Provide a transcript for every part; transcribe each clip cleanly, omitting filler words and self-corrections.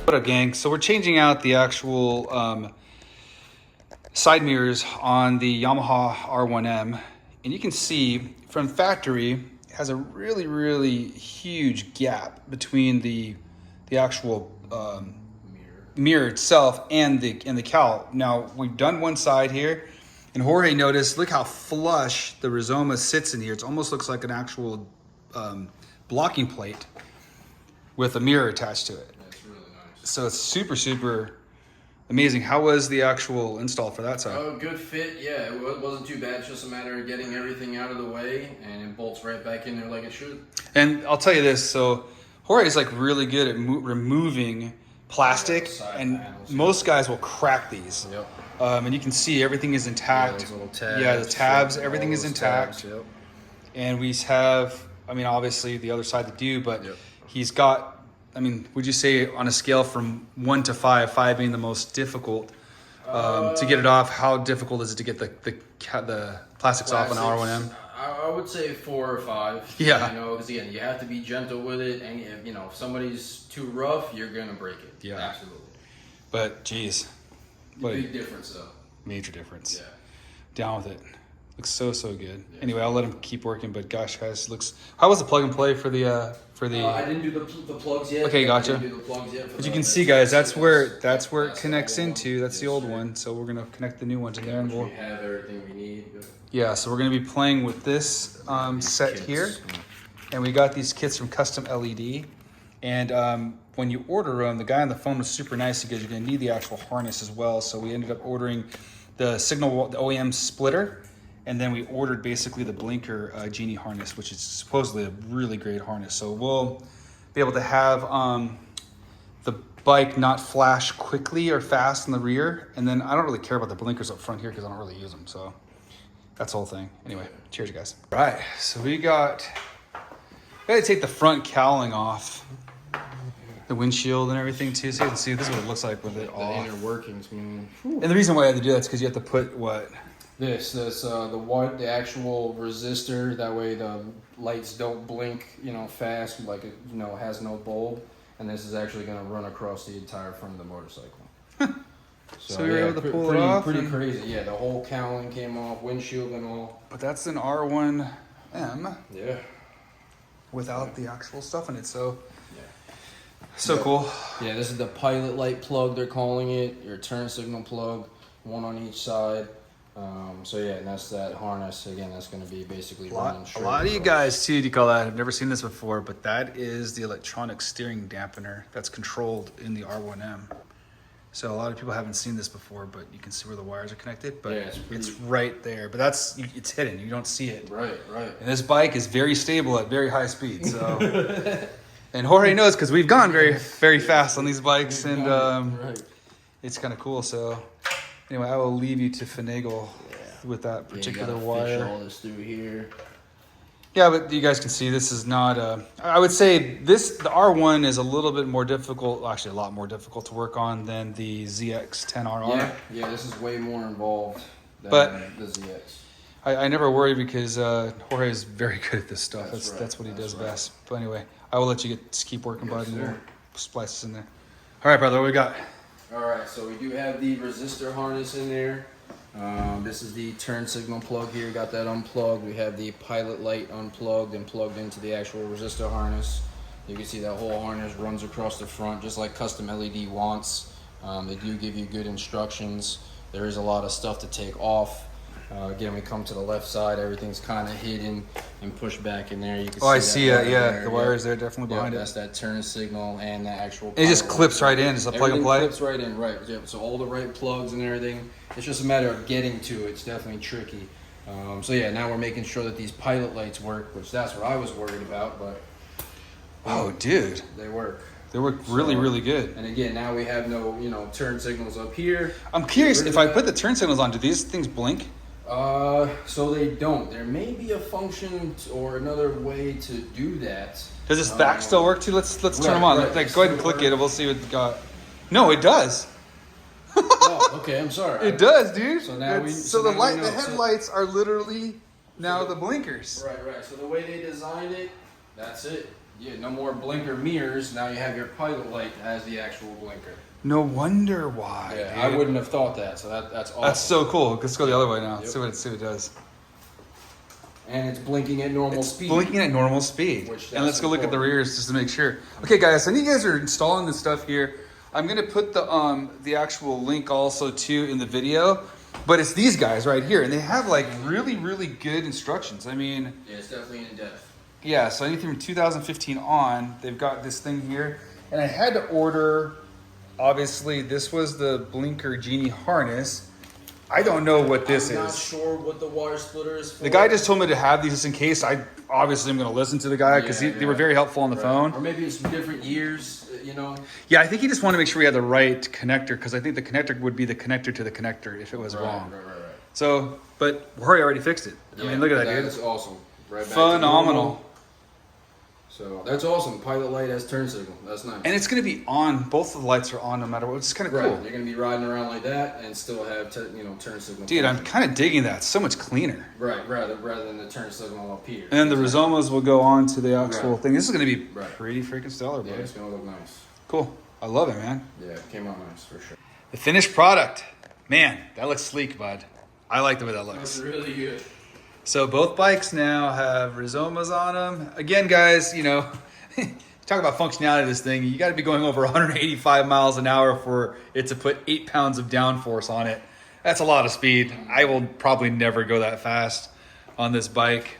What up, gang? So we're changing out the actual side mirrors on the Yamaha R1M, and you can see from factory it has a really huge gap between the actual mirror itself and the cowl. Now we've done one side here, and Jorge noticed, look how flush the Rizoma sits in here. It almost looks like an actual blocking plate with a mirror attached to it. That's really nice. So it's super amazing. How was the actual install for that side? Oh, good fit. Yeah, it wasn't too bad. It's just a matter of getting everything out of the way, and it bolts right back in there like it should. And I'll tell you this, so Jorge is like really good at removing plastic, and panels, most guys will crack these. Yep. And you can see everything is intact. Those little tabs, yeah, the tabs, everything is intact. Tabs, yep. And we have, I mean, obviously the other side to do, but Yep. he's got, I mean, would you say on a scale from 1 to 5, 5 being the most difficult to get it off, how difficult is it to get the plastics off an R1M? I would say 4 or 5. Yeah. You know, because again, you have to be gentle with it, and if somebody's too rough, you're gonna break it. Yeah. Absolutely. But geez, what Big difference though. major difference. Yeah. Down with it. Looks so good. Yeah. Anyway, I'll let him keep working. But gosh, guys, looks. How was the plug and play for the I didn't do the plugs yet. Okay, gotcha. I didn't do the plugs yet. But you can see, guys, that's where it connects into. That's the old one. So we're gonna connect the new ones in there, and we'll. We have everything we need. Yeah, so we're gonna be playing with this set kits here, and we got these kits from Custom LED. And when you order them, the guy on the phone was super nice because you're gonna need the actual harness as well. So we ended up ordering the signal, the OEM splitter. And then we ordered basically the blinker Genie harness, which is supposedly a really great harness. So we'll be able to have the bike not flash quickly or fast in the rear. And then I don't really care about the blinkers up front here because I don't really use them. So that's the whole thing. Anyway, cheers, guys. All right, so we got to take the front cowling off, the windshield and everything too. So you can see this is what it looks like with it The off. inner workings, man. And the reason why I had to do that is because you have to put what? The actual resistor. That way the lights don't blink, fast, like it, has no bulb. And this is actually going to run across the entire front of the motorcycle. So you were able to pull it off? Pretty crazy. Yeah, the whole cowling came off, windshield and all. But that's an R1M Yeah. without the actual stuff in it. So Yeah. so Yep. cool. Yeah, this is the pilot light plug, they're calling it. Your turn signal plug, one on each side. So yeah, and that's that harness. Again, that's going to be basically running A straight lot of you across. guys too, you call that. I've never seen this before, but that is the electronic steering dampener that's controlled in the R1M. So a lot of people haven't seen this before, but you can see where the wires are connected. But Yeah, it's right there. But it's hidden. You don't see it. Right. And this bike is very stable at very high speed. So, and Jorge knows because we've gone very fast on these bikes, and Right. it's kind of cool. So anyway, I will leave you to finagle with that particular wire. All this through here. Yeah, but you guys can see this is not I would say the R1 is a little bit more difficult, actually a lot more difficult to work on than the ZX-10RR. Yeah, this is way more involved than But- the ZX. I never worry because Jorge is very good at this stuff. That's right, That's what he that's does right. best. But anyway, I will let you keep working, Yes, bud, and sir. we'll splice this in there. All right, brother, what we got? All right, so we do have the resistor harness in there. This is the turn signal plug here. Got that unplugged. We have the pilot light unplugged and plugged into the actual resistor harness. You can see that whole harness runs across the front just like Custom LED wants. They do give you good instructions. There is a lot of stuff to take off. Again, we come to the left side, everything's kind of hidden and pushed back in there. You can I that see wire it. Yeah, there. the wire is there definitely behind That's it. that turn signal and the actual. It just pilot clips light. right in. It's a plug and Everything play. clips right in, right. Yeah, so all the right plugs and everything. It's just a matter of getting to it. It's definitely tricky. So yeah, now we're making sure that these pilot lights work, which that's what I was worried about, but Oh, dude. they work. They work really good. And again, now we have no turn signals up here. I'm curious, if I put the turn signals on, do these things blink? So they don't. There may be a function or another way to do that. Does this back still work too? Let's turn them on. right. Like, go ahead and click it and we'll see what we got. No, it does. Oh, okay. I'm sorry. It does, dude. So now we- so so the now light, we the know. So- headlights are literally now the blinkers. Right. So the way they designed it, that's it. Yeah, no more blinker mirrors. Now you have your pilot light as the actual blinker. No wonder why. Yeah, dude. I wouldn't have thought that. So that's awesome. That's so cool. Let's go the other way now. Yep. See what it does. And it's blinking at normal speed. Blinking at normal speed. And let's go look at the rears just to make sure. Okay, guys, I know you guys are installing this stuff here. I'm gonna put the actual link also too in the video, but it's these guys right here, and they have like really good instructions. I mean, yeah, it's definitely in depth. yeah. So anything from 2015 on, they've got this thing here, and I had to order. Obviously, this was the Blinker Genie harness. I don't know what this I'm is. not sure what the water splitter is for. The guy just told me to have these just in case. I obviously am going to listen to the guy because they were very helpful on the phone. Or maybe it's different years, you know. Yeah, I think he just wanted to make sure we had the right connector because I think the connector would be the connector to the connector if it was wrong. Right. So, but Jorge already fixed it. I mean, look at that, dude. That's awesome. Right back to Phenomenal. normal. So that's awesome. Pilot light has turn signal. That's nice. And it's going to be on. Both of the lights are on no matter what. It's kind of right. cool. You're going to be riding around like that and still have turn signal. Dude, I'm kind of digging that. It's so much cleaner. Right, rather than the turn signal up here. And then the Rizomas will go on to the actual thing. This is going to be Right. pretty freaking stellar, bro. Yeah, it's going to look nice. Cool. I love it, man. Yeah, it came out nice for sure. The finished product. Man, that looks sleek, bud. I like the way that looks. That's really good. So both bikes now have Rizomas on them. Again, guys, talk about functionality of this thing. You got to be going over 185 miles an hour for it to put 8 pounds of downforce on it. That's a lot of speed. I will probably never go that fast on this bike.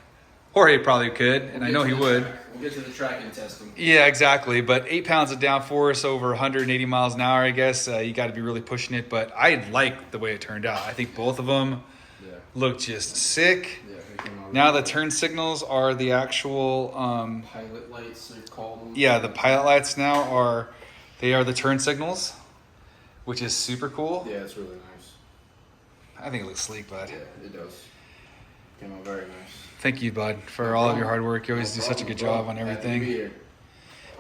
Jorge probably could, and I know he would. We'll get to the tracking testing. Yeah, exactly. But 8 pounds of downforce over 180 miles an hour, I guess, you got to be really pushing it. But I like the way it turned out. I think both of them look just sick. Yeah, they came out Now really the turn signals are the actual... pilot lights, they call them. yeah, the pilot lights now are the turn signals, which is super cool. Yeah, it's really nice. I think it looks sleek, bud. Yeah, it does. Came out very nice. Thank you, bud, for all of your hard work. You always do such a good job on Happy to everything. be here.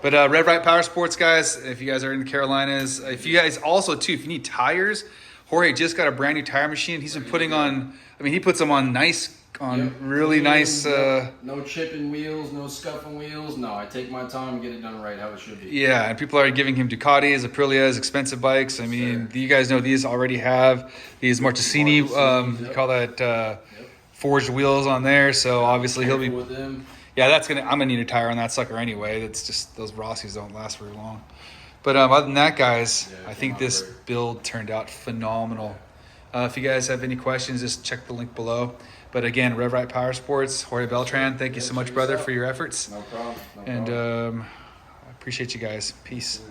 But Red Right Power Sports, guys, if you guys are in the Carolinas, if you guys also, too, if you need tires, Jorge just got a brand new tire machine. He's been putting on, he puts them on really nice. No chipping wheels, no scuffing wheels. No, I take my time and get it done right how it should be. Yeah, and people are giving him Ducatis, Aprilias, expensive bikes. I mean, you guys know these already have these Marchesini, you call that forged wheels on there. So obviously he'll be with them. Yeah, I'm gonna need a tire on that sucker anyway. That's just those Rossies don't last very long. But other than that, guys, I think this build turned out phenomenal. If you guys have any questions, just check the link below. But again, Rev Right Power Sports, Jorge Beltran, thank you so much, brother, for your efforts. No problem. And I appreciate you guys. Peace.